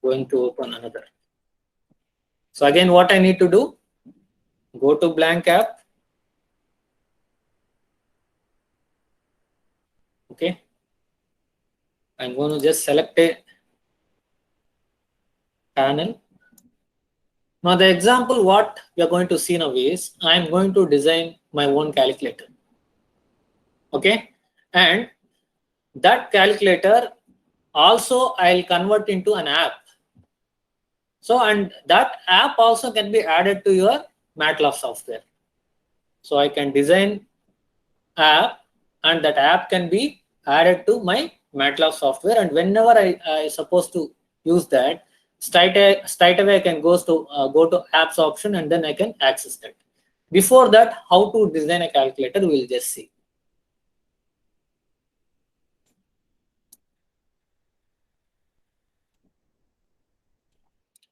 going to open another. So again, what I need to do, go to blank app. Okay. I'm going to just select a panel. Now the example what we are going to see now is I'm going to design my own calculator. Okay. And that calculator also I'll convert into an app. So, and that app also can be added to your MATLAB software. So I can design app and that app can be added to my MATLAB software, and whenever I supposed to use that, straight away I can go to apps option and then I can access that. Before that, how to design a calculator, we'll just see.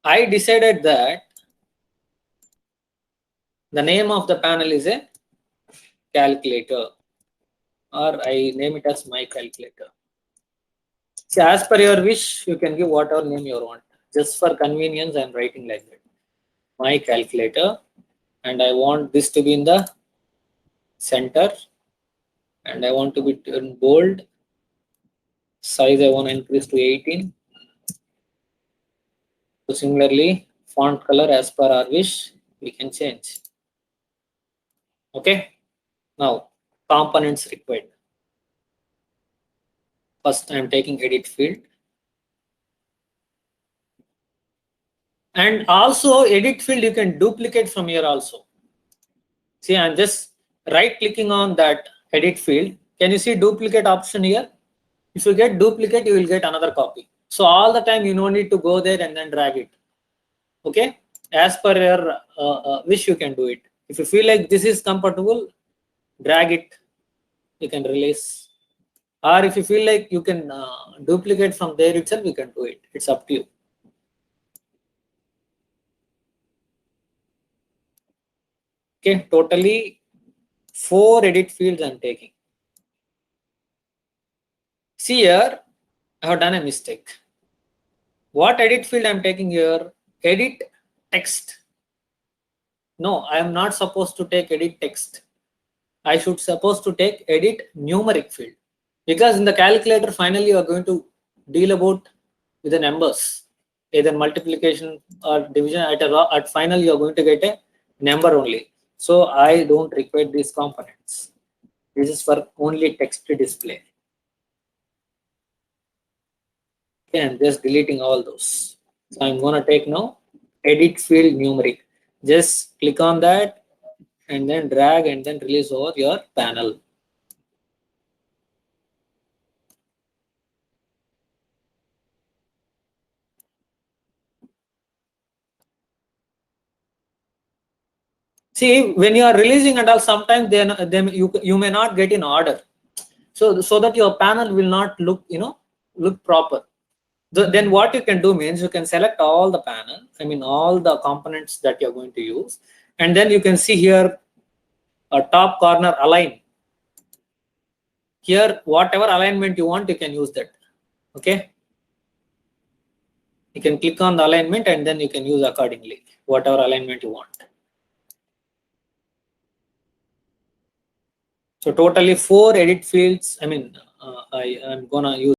I decided that the name of the panel is a calculator, or I name it as my calculator. See, as per your wish, you can give whatever name you want. Just for convenience, I'm writing like that. My calculator, and I want this to be in the center, and I want to be in bold. Size I want to increase to 18. So similarly, font color as per our wish, we can change. Okay. Now, components required. First, I'm taking edit field. And also edit field, you can duplicate from here also. See, I'm just right clicking on that edit field. Can you see duplicate option here? If you get duplicate, you will get another copy. So all the time you no need to go there and then drag it. Okay, as per your wish, you can do it. If you feel like this is compatible, drag it. You can release. Or if you feel like you can duplicate from there itself, you can do it. It's up to you. Okay, totally 4 edit fields I'm taking. See here, I have done a mistake. What edit field I'm taking here? Edit text. No, I am not supposed to take edit text. I should supposed to take edit numeric field, because in the calculator finally you are going to deal about with the numbers, either multiplication or division. At final you are going to get a number only. So I don't require these components. This is for only text display. Okay, I'm just deleting all those. So I'm going to take now edit field numeric. Just click on that and then drag and then release over your panel. See, when you are releasing and all, sometimes then you may not get in order. So that your panel will not look look proper. Then what you can do means you can select all the panel, all the components that you're going to use, and then you can see here a top corner align. Here, whatever alignment you want, you can use that. Okay. You can click on the alignment and then you can use accordingly, whatever alignment you want. So totally 4 edit fields. I am gonna use